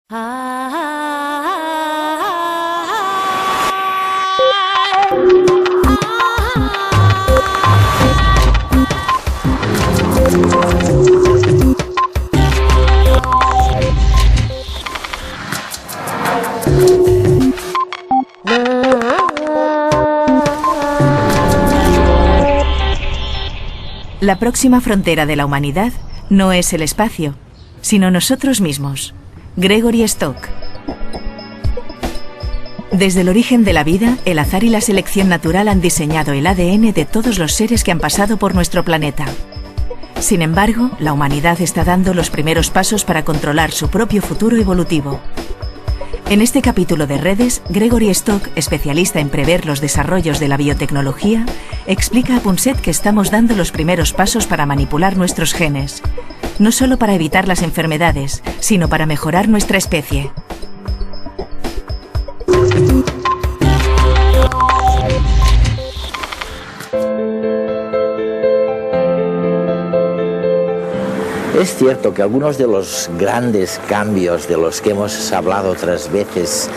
La próxima frontera de la humanidad no es el espacio, sino nosotros mismos. Gregory Stock. Desde el origen de la vida, el azar y la selección natural han diseñado el ADN de todos los seres que han pasado por nuestro planeta. Sin embargo, la humanidad está dando los primeros pasos para controlar su propio futuro evolutivo. En este capítulo de Redes, Gregory Stock, especialista en prever los desarrollos de la biotecnología, explica a Punset que estamos dando los primeros pasos para manipular nuestros genes, no solo para evitar las enfermedades, sino para mejorar nuestra especie. Es cierto que algunos de los grandes cambios de los que hemos hablado otras veces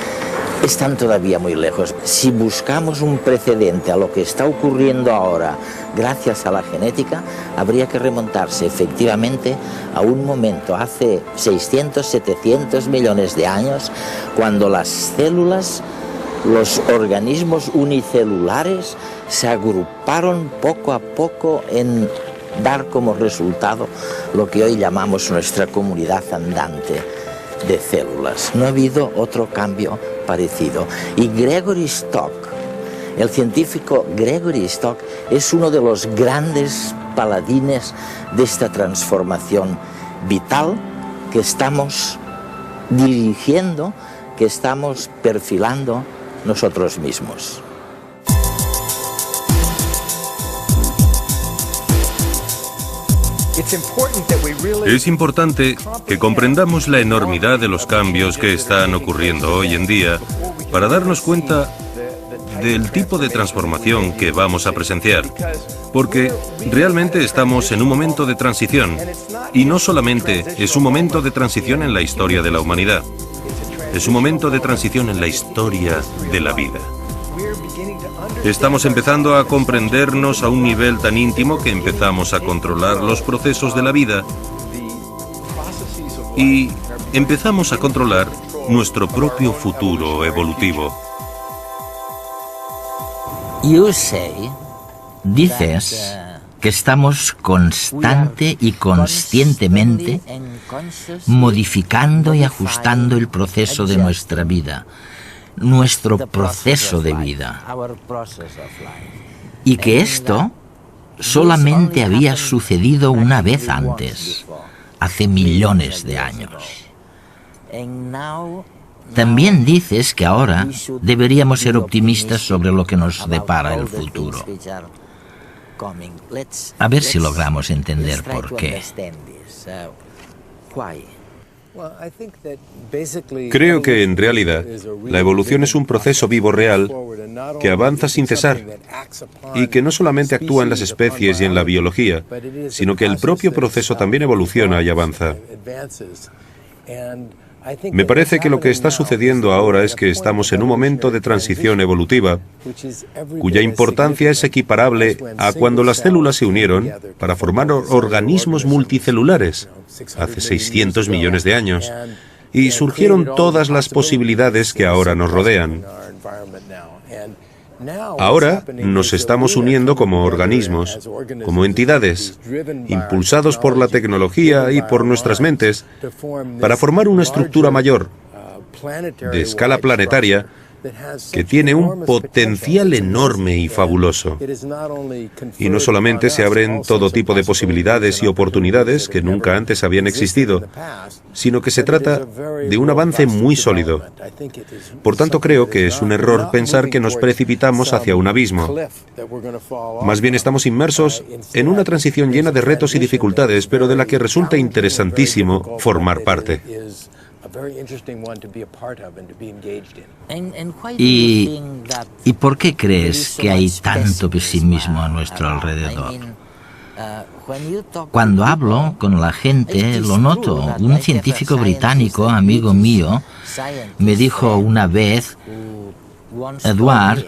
están todavía muy lejos. Si buscamos un precedente a lo que está ocurriendo ahora gracias a la genética, habría que remontarse efectivamente a un momento hace 600, 700 millones de años, cuando las células, los organismos unicelulares, se agruparon poco a poco en dar como resultado lo que hoy llamamos nuestra comunidad andante de células. No ha habido otro cambio parecido. Y Gregory Stock, el científico Gregory Stock, es uno de los grandes paladines de esta transformación vital que estamos dirigiendo, que estamos perfilando nosotros mismos. Es importante que comprendamos la enormidad de los cambios que están ocurriendo hoy en día para darnos cuenta del tipo de transformación que vamos a presenciar, porque realmente estamos en un momento de transición, y no solamente es un momento de transición en la historia de la humanidad, es un momento de transición en la historia de la vida. Estamos empezando a comprendernos a un nivel tan íntimo que empezamos a controlar los procesos de la vida y empezamos a controlar nuestro propio futuro evolutivo. Dices que estamos constante y conscientemente modificando y ajustando el proceso de nuestra vida, nuestro proceso de vida, y que esto solamente había sucedido una vez antes, hace millones de años. También dices que ahora deberíamos ser optimistas sobre lo que nos depara el futuro. A ver si logramos entender por qué. Creo que en realidad la evolución es un proceso vivo real que avanza sin cesar y que no solamente actúa en las especies y en la biología, sino que el propio proceso también evoluciona y avanza. Me parece que lo que está sucediendo ahora es que estamos en un momento de transición evolutiva, cuya importancia es equiparable a cuando las células se unieron para formar organismos multicelulares, hace 600 millones de años, y surgieron todas las posibilidades que ahora nos rodean. Ahora nos estamos uniendo como organismos, como entidades, impulsados por la tecnología y por nuestras mentes, para formar una estructura mayor, de escala planetaria, que tiene un potencial enorme y fabuloso. Y no solamente se abren todo tipo de posibilidades y oportunidades que nunca antes habían existido, sino que se trata de un avance muy sólido. Por tanto, creo que es un error pensar que nos precipitamos hacia un abismo. Más bien estamos inmersos en una transición llena de retos y dificultades, pero de la que resulta interesantísimo formar parte. ¿Y por qué crees que hay tanto pesimismo a nuestro alrededor? Cuando hablo con la gente, lo noto. Un científico británico, amigo mío, me dijo una vez: Eduard,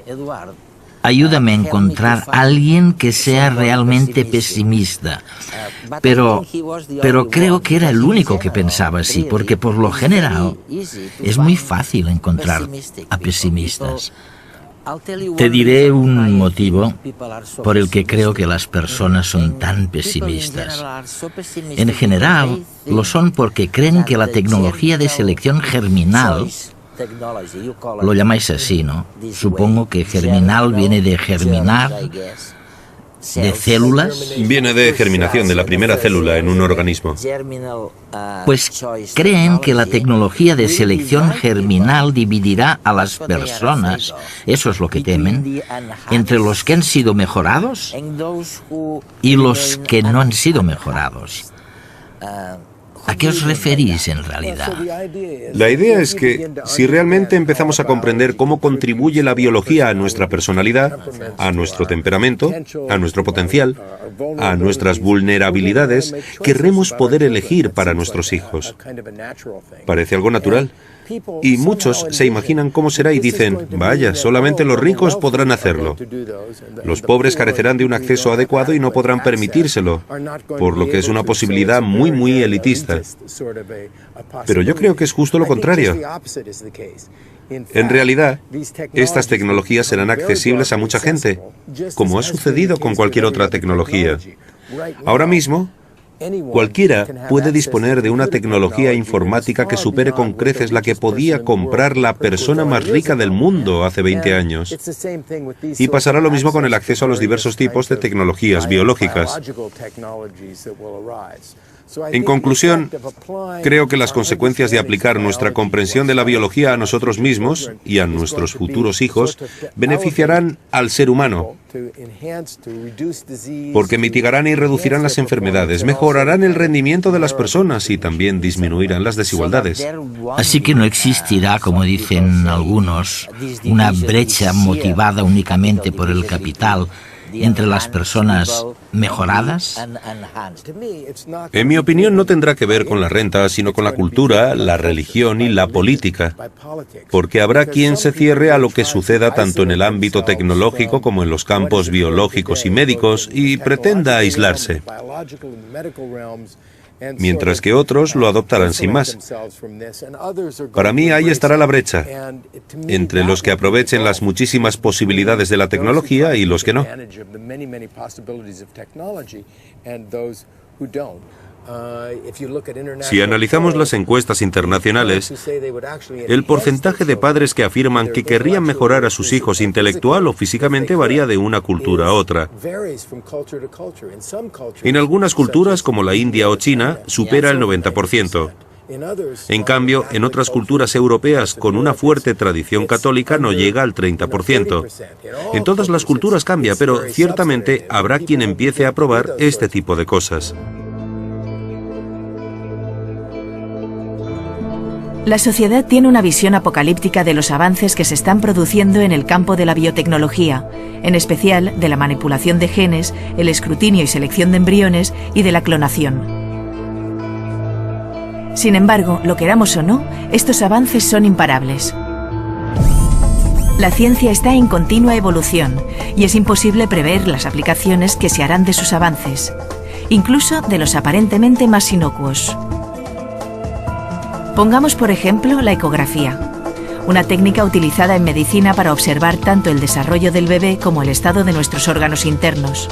ayúdame a encontrar a alguien que sea realmente pesimista. Pero creo que era el único que pensaba así, porque por lo general es muy fácil encontrar a pesimistas. Te diré un motivo por el que creo que las personas son tan pesimistas. En general, lo son porque creen que la tecnología de selección germinal, lo llamáis así, ¿no? Supongo que germinal viene de germinar, de células. Viene de germinación, de la primera célula en un organismo. Pues creen que la tecnología de selección germinal dividirá a las personas, eso es lo que temen, entre los que han sido mejorados y los que no han sido mejorados. ¿A qué os referís en realidad? La idea es que si realmente empezamos a comprender cómo contribuye la biología a nuestra personalidad, a nuestro temperamento, a nuestro potencial, a nuestras vulnerabilidades, querremos poder elegir para nuestros hijos. Parece algo natural. Y muchos se imaginan cómo será y dicen: vaya, solamente los ricos podrán hacerlo. Los pobres carecerán de un acceso adecuado y no podrán permitírselo, por lo que es una posibilidad muy, muy elitista. Pero yo creo que es justo lo contrario. En realidad, estas tecnologías serán accesibles a mucha gente, como ha sucedido con cualquier otra tecnología. Ahora mismo, cualquiera puede disponer de una tecnología informática que supere con creces la que podía comprar la persona más rica del mundo hace 20 años. Y pasará lo mismo con el acceso a los diversos tipos de tecnologías biológicas. En conclusión, creo que las consecuencias de aplicar nuestra comprensión de la biología a nosotros mismos y a nuestros futuros hijos beneficiarán al ser humano, porque mitigarán y reducirán las enfermedades, mejorarán el rendimiento de las personas y también disminuirán las desigualdades. Así que no existirá, como dicen algunos, una brecha motivada únicamente por el capital entre las personas mejoradas. En mi opinión, no tendrá que ver con la renta, sino con la cultura, la religión y la política, porque habrá quien se cierre a lo que suceda tanto en el ámbito tecnológico como en los campos biológicos y médicos y pretenda aislarse, mientras que otros lo adoptarán sin más. Para mí ahí estará la brecha, entre los que aprovechen las muchísimas posibilidades de la tecnología y los que no. Si analizamos las encuestas internacionales, el porcentaje de padres que afirman que querrían mejorar a sus hijos intelectual o físicamente varía de una cultura a otra. En algunas culturas, como la India o China, supera el 90%. En cambio, en otras culturas europeas con una fuerte tradición católica no llega al 30%. En todas las culturas cambia, pero ciertamente habrá quien empiece a probar este tipo de cosas. La sociedad tiene una visión apocalíptica de los avances que se están produciendo en el campo de la biotecnología, en especial de la manipulación de genes, el escrutinio y selección de embriones y de la clonación. Sin embargo, lo queramos o no, estos avances son imparables. La ciencia está en continua evolución y es imposible prever las aplicaciones que se harán de sus avances, incluso de los aparentemente más inocuos. Pongamos por ejemplo la ecografía, una técnica utilizada en medicina para observar tanto el desarrollo del bebé como el estado de nuestros órganos internos.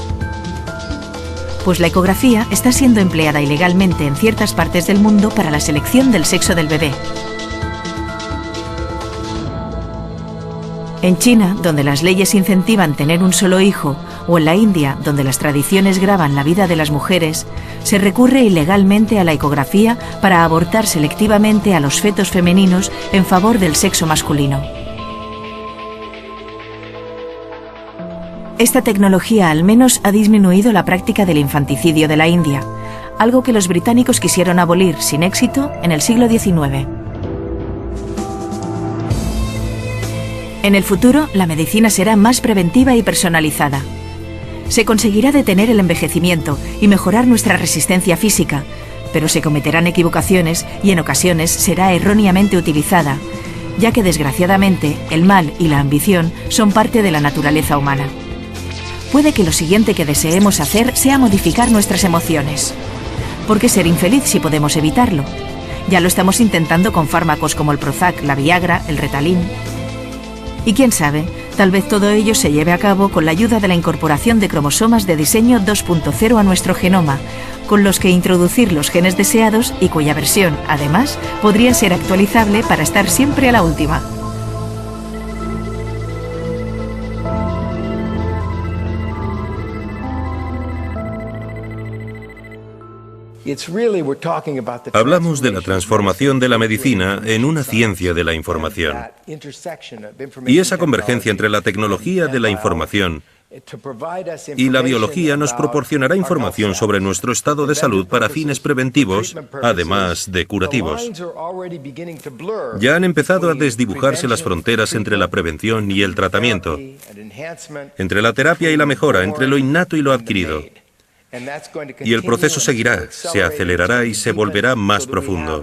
Pues la ecografía está siendo empleada ilegalmente en ciertas partes del mundo para la selección del sexo del bebé. En China, donde las leyes incentivan tener un solo hijo, o en la India, donde las tradiciones graban la vida de las mujeres, se recurre ilegalmente a la ecografía para abortar selectivamente a los fetos femeninos en favor del sexo masculino. Esta tecnología al menos ha disminuido la práctica del infanticidio de la India, algo que los británicos quisieron abolir sin éxito en el siglo XIX. En el futuro, la medicina será más preventiva y personalizada. Se conseguirá detener el envejecimiento y mejorar nuestra resistencia física, pero se cometerán equivocaciones y en ocasiones será erróneamente utilizada, ya que desgraciadamente el mal y la ambición son parte de la naturaleza humana. Puede que lo siguiente que deseemos hacer sea modificar nuestras emociones. ¿Por qué ser infeliz si podemos evitarlo? Ya lo estamos intentando con fármacos como el Prozac, la Viagra, el Ritalin. Y quién sabe, tal vez todo ello se lleve a cabo con la ayuda de la incorporación de cromosomas de diseño 2.0 a nuestro genoma, con los que introducir los genes deseados y cuya versión, además, podría ser actualizable para estar siempre a la última. Hablamos de la transformación de la medicina en una ciencia de la información. Y esa convergencia entre la tecnología de la información y la biología nos proporcionará información sobre nuestro estado de salud para fines preventivos, además de curativos. Ya han empezado a desdibujarse las fronteras entre la prevención y el tratamiento, entre la terapia y la mejora, entre lo innato y lo adquirido. Y el proceso seguirá, se acelerará y se volverá más profundo.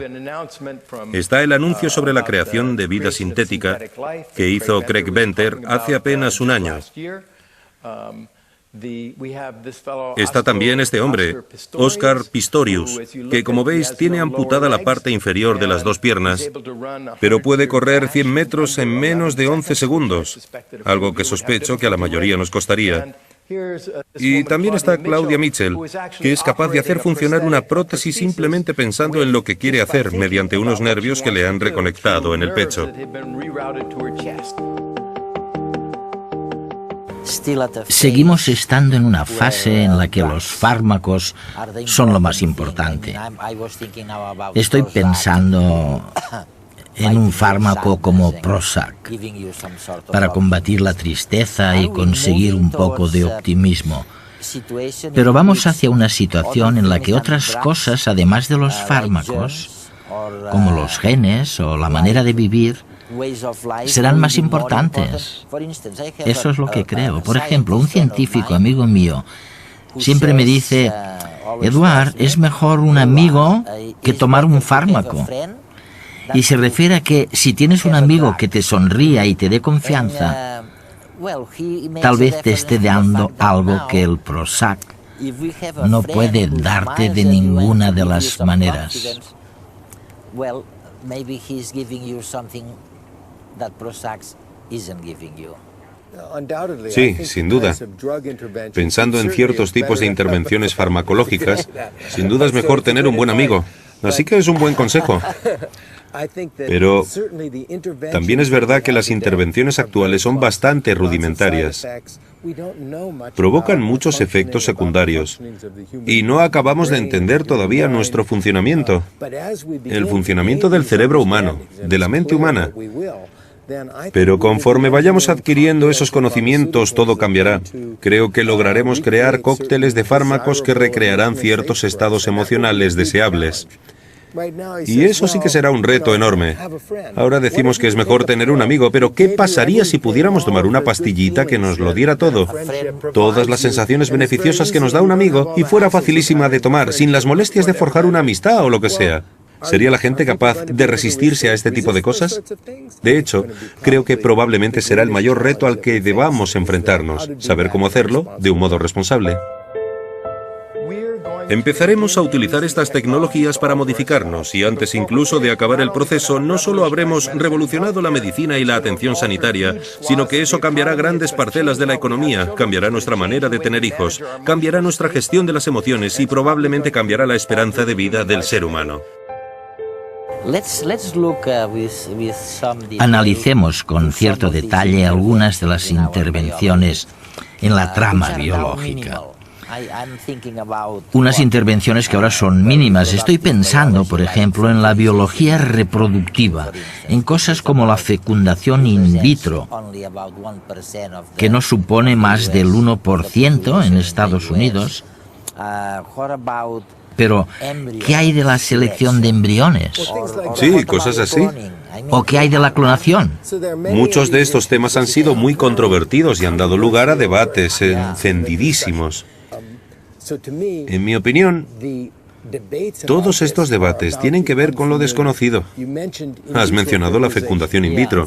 Está el anuncio sobre la creación de vida sintética que hizo Craig Venter hace apenas un año. Está también este hombre, Oscar Pistorius, que como veis tiene amputada la parte inferior de las dos piernas, pero puede correr 100 metros en menos de 11 segundos, algo que sospecho que a la mayoría nos costaría. Y también está Claudia Mitchell, que es capaz de hacer funcionar una prótesis simplemente pensando en lo que quiere hacer mediante unos nervios que le han reconectado en el pecho. Seguimos estando en una fase en la que los fármacos son lo más importante. Estoy pensando en un fármaco como Prozac para combatir la tristeza y conseguir un poco de optimismo. Pero vamos hacia una situación en la que otras cosas, además de los fármacos, como los genes o la manera de vivir, serán más importantes. Eso es lo que creo. Por ejemplo, un científico amigo mío siempre me dice: Eduard, es mejor un amigo que tomar un fármaco. Y se refiere a que si tienes un amigo que te sonría y te dé confianza, tal vez te esté dando algo que el Prozac no puede darte de ninguna de las maneras. Sí, sin duda. Pensando en ciertos tipos de intervenciones farmacológicas, sin duda es mejor tener un buen amigo. Así que es un buen consejo. Pero también es verdad que las intervenciones actuales son bastante rudimentarias. Provocan muchos efectos secundarios y no acabamos de entender todavía nuestro funcionamiento, el funcionamiento del cerebro humano, de la mente humana. Pero conforme vayamos adquiriendo esos conocimientos, todo cambiará. Creo que lograremos crear cócteles de fármacos que recrearán ciertos estados emocionales deseables. Y eso sí que será un reto enorme. Ahora decimos que es mejor tener un amigo, pero ¿qué pasaría si pudiéramos tomar una pastillita que nos lo diera todo? Todas las sensaciones beneficiosas que nos da un amigo y fuera facilísima de tomar, sin las molestias de forjar una amistad o lo que sea. ¿Sería la gente capaz de resistirse a este tipo de cosas? De hecho, creo que probablemente será el mayor reto al que debamos enfrentarnos, saber cómo hacerlo de un modo responsable. Empezaremos a utilizar estas tecnologías para modificarnos y antes incluso de acabar el proceso, no solo habremos revolucionado la medicina y la atención sanitaria, sino que eso cambiará grandes parcelas de la economía, cambiará nuestra manera de tener hijos, cambiará nuestra gestión de las emociones y probablemente cambiará la esperanza de vida del ser humano. Analicemos con cierto detalle algunas de las intervenciones en la trama biológica. Unas intervenciones que ahora son mínimas. Estoy pensando, por ejemplo, en la biología reproductiva, en cosas como la fecundación in vitro, que no supone más del 1% en Estados Unidos. Pero, ¿qué hay de la selección de embriones? Sí, cosas así. ¿O qué hay de la clonación? Muchos de estos temas han sido muy controvertidos y han dado lugar a debates encendidísimos. En mi opinión, todos estos debates tienen que ver con lo desconocido. Has mencionado la fecundación in vitro.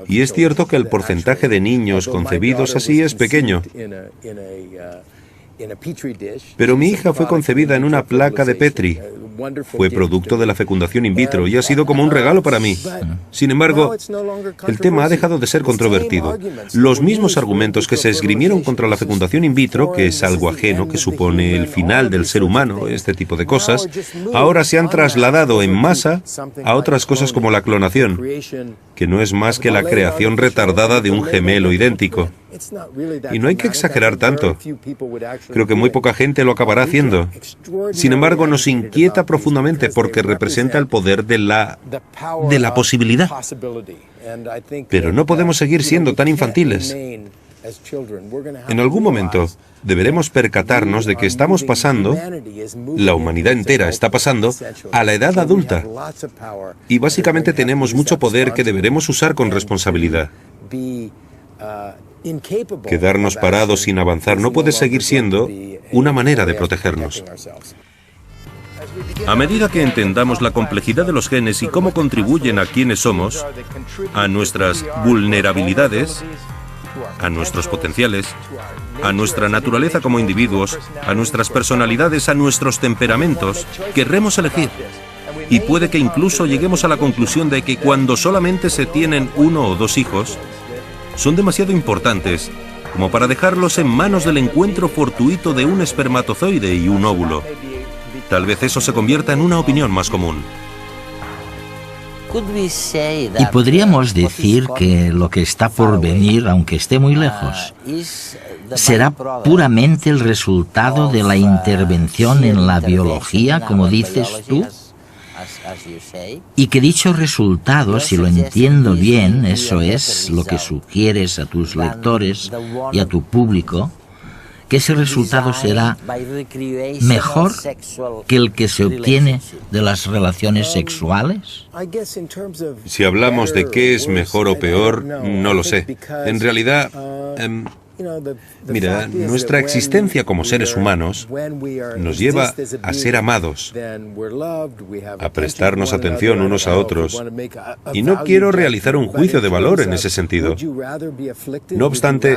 Y es cierto que el porcentaje de niños concebidos así es pequeño. Pero mi hija fue concebida en una placa de Petri. Fue producto de la fecundación in vitro y ha sido como un regalo para mí. Sin embargo, el tema ha dejado de ser controvertido. Los mismos argumentos que se esgrimieron contra la fecundación in vitro, que es algo ajeno, que supone el final del ser humano, este tipo de cosas, ahora se han trasladado en masa a otras cosas como la clonación, que no es más que la creación retardada de un gemelo idéntico. Y no hay que exagerar tanto. Creo que muy poca gente lo acabará haciendo. Sin embargo, nos inquieta profundamente porque representa el poder de la posibilidad. Pero no podemos seguir siendo tan infantiles. En algún momento deberemos percatarnos de que estamos pasando, la humanidad entera está pasando, a la edad adulta. Y básicamente tenemos mucho poder que deberemos usar con responsabilidad. Quedarnos parados sin avanzar no puede seguir siendo una manera de protegernos. A medida que entendamos la complejidad de los genes y cómo contribuyen a quienes somos, a nuestras vulnerabilidades, a nuestros potenciales, a nuestra naturaleza como individuos, a nuestras personalidades, a nuestros temperamentos, querremos elegir. Y puede que incluso lleguemos a la conclusión de que cuando solamente se tienen 1 o 2 hijos, son demasiado importantes como para dejarlos en manos del encuentro fortuito de un espermatozoide y un óvulo. Tal vez eso se convierta en una opinión más común. Y podríamos decir que lo que está por venir, aunque esté muy lejos, será puramente el resultado de la intervención en la biología, como dices tú, y que dicho resultado, si lo entiendo bien, eso es lo que sugieres a tus lectores y a tu público, que ese resultado será mejor que el que se obtiene de las relaciones sexuales. Si hablamos de qué es mejor o peor, no lo sé. En realidad, mira, nuestra existencia como seres humanos nos lleva a ser amados, a prestarnos atención unos a otros, y no quiero realizar un juicio de valor en ese sentido. No obstante,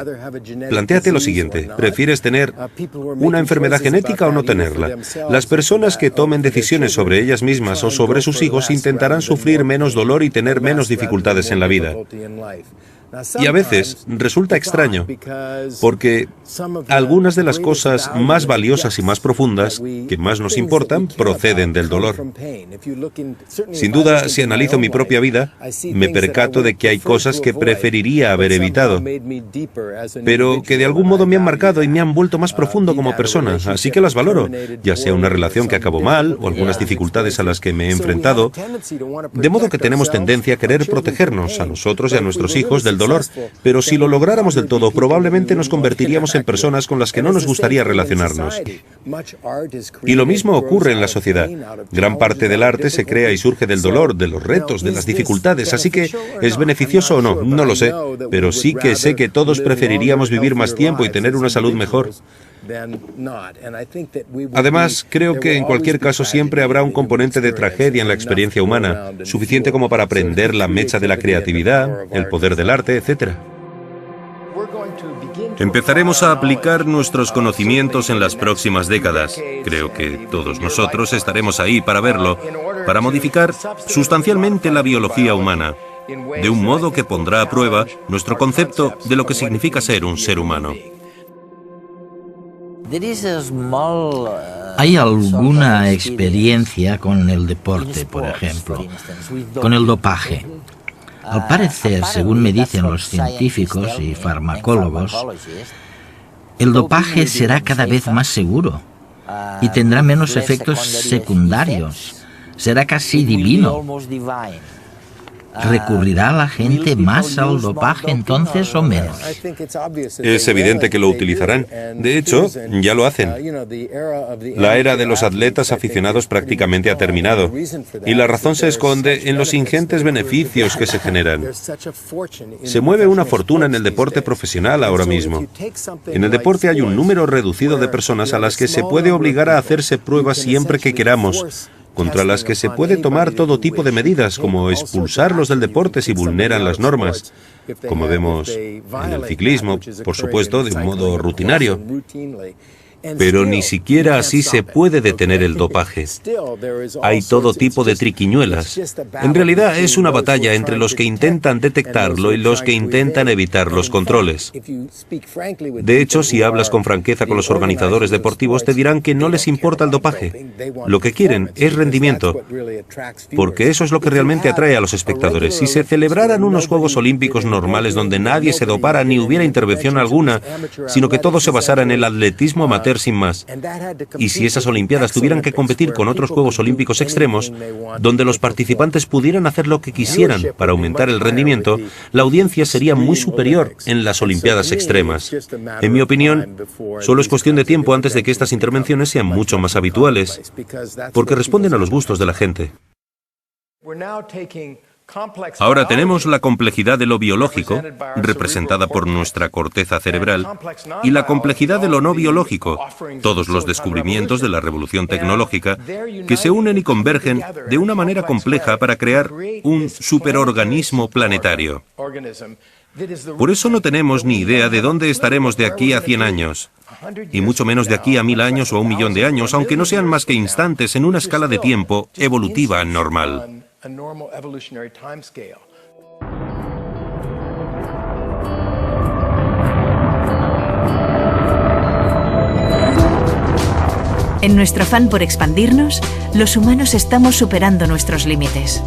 plantéate lo siguiente: ¿prefieres tener una enfermedad genética o no tenerla? Las personas que tomen decisiones sobre ellas mismas o sobre sus hijos intentarán sufrir menos dolor y tener menos dificultades en la vida. Y a veces resulta extraño, porque algunas de las cosas más valiosas y más profundas, que más nos importan, proceden del dolor. Sin duda, si analizo mi propia vida, me percato de que hay cosas que preferiría haber evitado, pero que de algún modo me han marcado y me han vuelto más profundo como persona, así que las valoro, ya sea una relación que acabó mal o algunas dificultades a las que me he enfrentado, de modo que tenemos tendencia a querer protegernos a nosotros y a nuestros hijos del dolor, pero si lo lográramos del todo, probablemente nos convertiríamos en personas con las que no nos gustaría relacionarnos. Y lo mismo ocurre en la sociedad. Gran parte del arte se crea y surge del dolor, de los retos, de las dificultades, así que ¿es beneficioso o no? No lo sé, pero sí que sé que todos preferiríamos vivir más tiempo y tener una salud mejor. Además, creo que en cualquier caso siempre habrá un componente de tragedia en la experiencia humana, suficiente como para prender la mecha de la creatividad, el poder del arte, etc. Empezaremos a aplicar nuestros conocimientos en las próximas décadas. Creo que todos nosotros estaremos ahí para verlo, para modificar sustancialmente la biología humana, de un modo que pondrá a prueba nuestro concepto de lo que significa ser un ser humano. ¿Hay alguna experiencia con el deporte, por ejemplo, con el dopaje? Al parecer, según me dicen los científicos y farmacólogos, el dopaje será cada vez más seguro y tendrá menos efectos secundarios. Será casi divino. ¿recurrirá la gente más al dopaje entonces o menos? Es evidente que lo utilizarán. De hecho, ya lo hacen. La era de los atletas aficionados prácticamente ha terminado. Y la razón se esconde en los ingentes beneficios que se generan. Se mueve una fortuna en el deporte profesional ahora mismo. En el deporte hay un número reducido de personas a las que se puede obligar a hacerse pruebas siempre que queramos, contra las que se puede tomar todo tipo de medidas, como expulsarlos del deporte si vulneran las normas, como vemos en el ciclismo, por supuesto, de un modo rutinario. Pero ni siquiera así se puede detener el dopaje. Hay todo tipo de triquiñuelas. En realidad es una batalla entre los que intentan detectarlo y los que intentan evitar los controles. De hecho, si hablas con franqueza con los organizadores deportivos, te dirán que no les importa el dopaje. Lo que quieren es rendimiento, porque eso es lo que realmente atrae a los espectadores. Si se celebraran unos Juegos Olímpicos normales donde nadie se dopara ni hubiera intervención alguna, sino que todo se basara en el atletismo amateur sin más, y si esas Olimpiadas tuvieran que competir con otros Juegos Olímpicos extremos, donde los participantes pudieran hacer lo que quisieran para aumentar el rendimiento, la audiencia sería muy superior en las Olimpiadas extremas. En mi opinión, solo es cuestión de tiempo antes de que estas intervenciones sean mucho más habituales, porque responden a los gustos de la gente. Ahora tenemos la complejidad de lo biológico, representada por nuestra corteza cerebral, y la complejidad de lo no biológico, todos los descubrimientos de la revolución tecnológica, que se unen y convergen de una manera compleja para crear un superorganismo planetario. Por eso no tenemos ni idea de dónde estaremos de aquí a 100 años, y mucho menos de aquí a 1000 años o a 1 millón de años, aunque no sean más que instantes en una escala de tiempo evolutiva normal. En nuestro afán por expandirnos, los humanos estamos superando nuestros límites.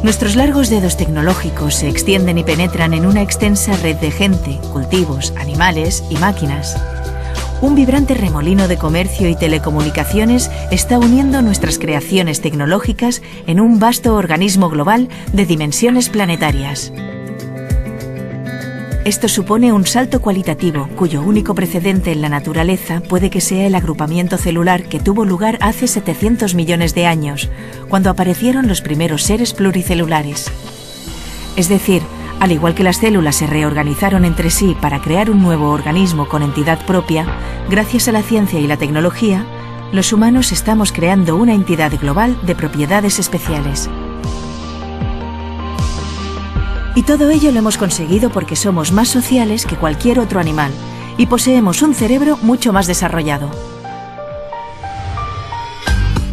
Nuestros largos dedos tecnológicos se extienden y penetran en una extensa red de gente, cultivos, animales y máquinas. Un vibrante remolino de comercio y telecomunicaciones está uniendo nuestras creaciones tecnológicas en un vasto organismo global de dimensiones planetarias. Esto supone un salto cualitativo, cuyo único precedente en la naturaleza puede que sea el agrupamiento celular que tuvo lugar hace 700 millones de años, cuando aparecieron los primeros seres pluricelulares. Es decir, al igual que las células se reorganizaron entre sí para crear un nuevo organismo con entidad propia, gracias a la ciencia y la tecnología, los humanos estamos creando una entidad global de propiedades especiales. Y todo ello lo hemos conseguido porque somos más sociales que cualquier otro animal y poseemos un cerebro mucho más desarrollado.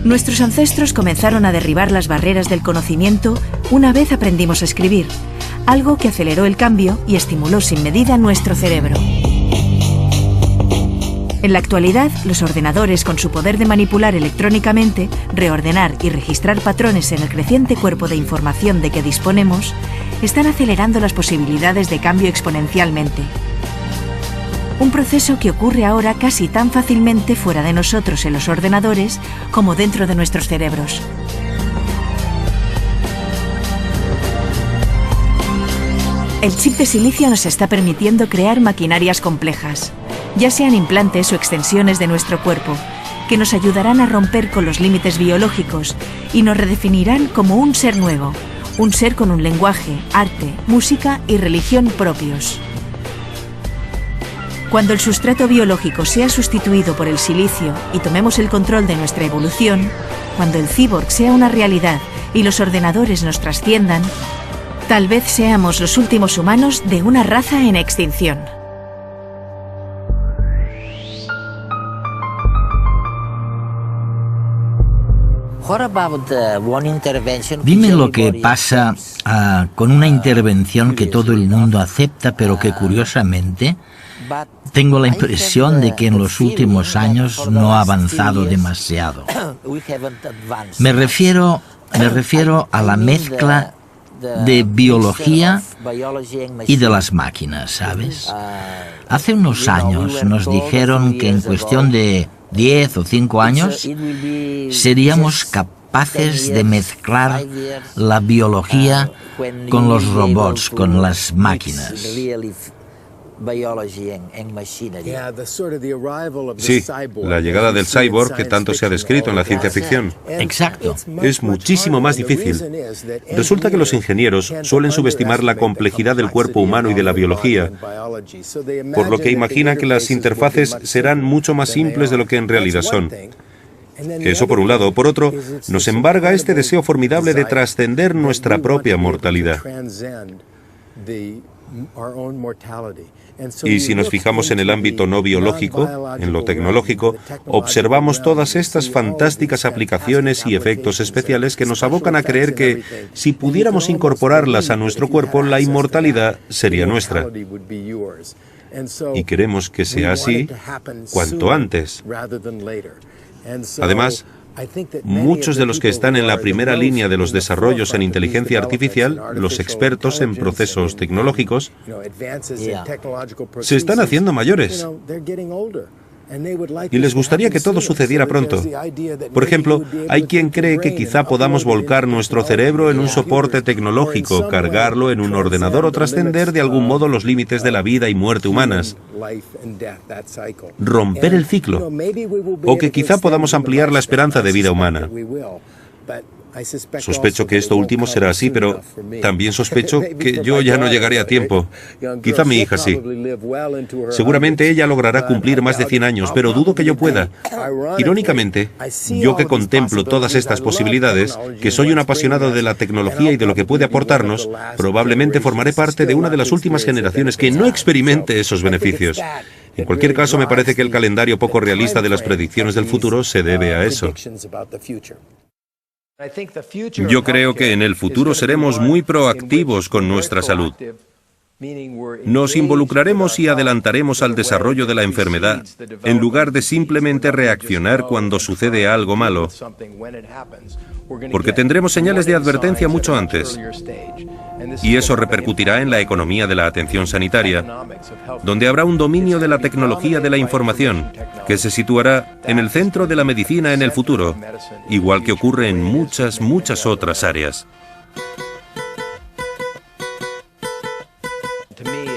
Nuestros ancestros comenzaron a derribar las barreras del conocimiento una vez aprendimos a escribir, algo que aceleró el cambio y estimuló sin medida nuestro cerebro. En la actualidad, los ordenadores, con su poder de manipular electrónicamente, reordenar y registrar patrones en el creciente cuerpo de información de que disponemos, están acelerando las posibilidades de cambio exponencialmente. Un proceso que ocurre ahora casi tan fácilmente fuera de nosotros en los ordenadores como dentro de nuestros cerebros. El chip de silicio nos está permitiendo crear maquinarias complejas, ya sean implantes o extensiones de nuestro cuerpo, que nos ayudarán a romper con los límites biológicos y nos redefinirán como un ser nuevo, un ser con un lenguaje, arte, música y religión propios. Cuando el sustrato biológico sea sustituido por el silicio y tomemos el control de nuestra evolución, cuando el cyborg sea una realidad y los ordenadores nos trasciendan, tal vez seamos los últimos humanos de una raza en extinción. Dime lo que pasa con una intervención que todo el mundo acepta, pero que curiosamente tengo la impresión de que en los últimos años no ha avanzado demasiado. Me refiero a la mezcla de biología y de las máquinas, ¿sabes? Hace unos años nos dijeron que en cuestión de 10 o 5 años seríamos capaces de mezclar la biología con los robots, con las máquinas. Sí, la llegada del cyborg que tanto se ha descrito en la ciencia ficción. Exacto. Es muchísimo más difícil. Resulta que los ingenieros suelen subestimar la complejidad del cuerpo humano y de la biología, por lo que imaginan que las interfaces serán mucho más simples de lo que en realidad son. Eso por un lado. Por otro, nos embarga este deseo formidable de trascender nuestra propia mortalidad. Y si nos fijamos en el ámbito no biológico, en lo tecnológico, observamos todas estas fantásticas aplicaciones y efectos especiales que nos abocan a creer que, si pudiéramos incorporarlas a nuestro cuerpo, la inmortalidad sería nuestra. Y queremos que sea así cuanto antes. Además, muchos de los que están en la primera línea de los desarrollos en inteligencia artificial, los expertos en procesos tecnológicos, se están haciendo mayores. Y les gustaría que todo sucediera pronto. Por ejemplo, hay quien cree que quizá podamos volcar nuestro cerebro en un soporte tecnológico, cargarlo en un ordenador o trascender de algún modo los límites de la vida y muerte humanas. Romper el ciclo. O que quizá podamos ampliar la esperanza de vida humana. Sospecho que esto último será así, pero también sospecho que yo ya no llegaré a tiempo. Quizá mi hija sí. Seguramente ella logrará cumplir más de 100 años, pero dudo que yo pueda. Irónicamente, yo que contemplo todas estas posibilidades, que soy un apasionado de la tecnología y de lo que puede aportarnos, probablemente formaré parte de una de las últimas generaciones que no experimente esos beneficios. En cualquier caso, me parece que el calendario poco realista de las predicciones del futuro se debe a eso. Yo creo que en el futuro seremos muy proactivos con nuestra salud. Nos involucraremos y adelantaremos al desarrollo de la enfermedad, en lugar de simplemente reaccionar cuando sucede algo malo, porque tendremos señales de advertencia mucho antes. Y eso repercutirá en la economía de la atención sanitaria, donde habrá un dominio de la tecnología de la información, que se situará en el centro de la medicina en el futuro, igual que ocurre en muchas otras áreas.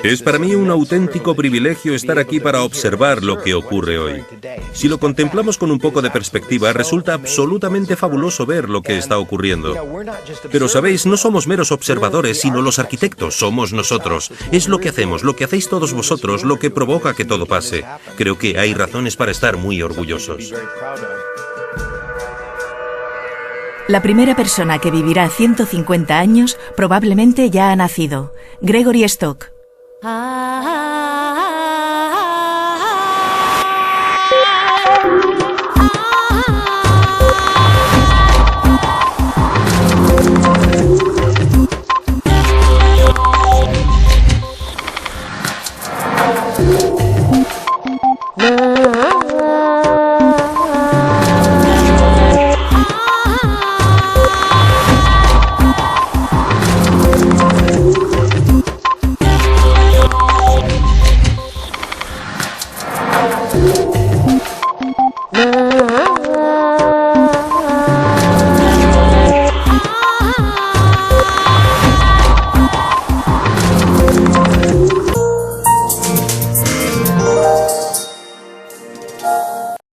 Es para mí un auténtico privilegio estar aquí para observar lo que ocurre hoy. Si lo contemplamos con un poco de perspectiva, resulta absolutamente fabuloso ver lo que está ocurriendo. Pero sabéis, no somos meros observadores, sino los arquitectos, somos nosotros. Es lo que hacemos, lo que hacéis todos vosotros, lo que provoca que todo pase. Creo que hay razones para estar muy orgullosos. La primera persona que vivirá 150 años probablemente ya ha nacido. Gregory Stock.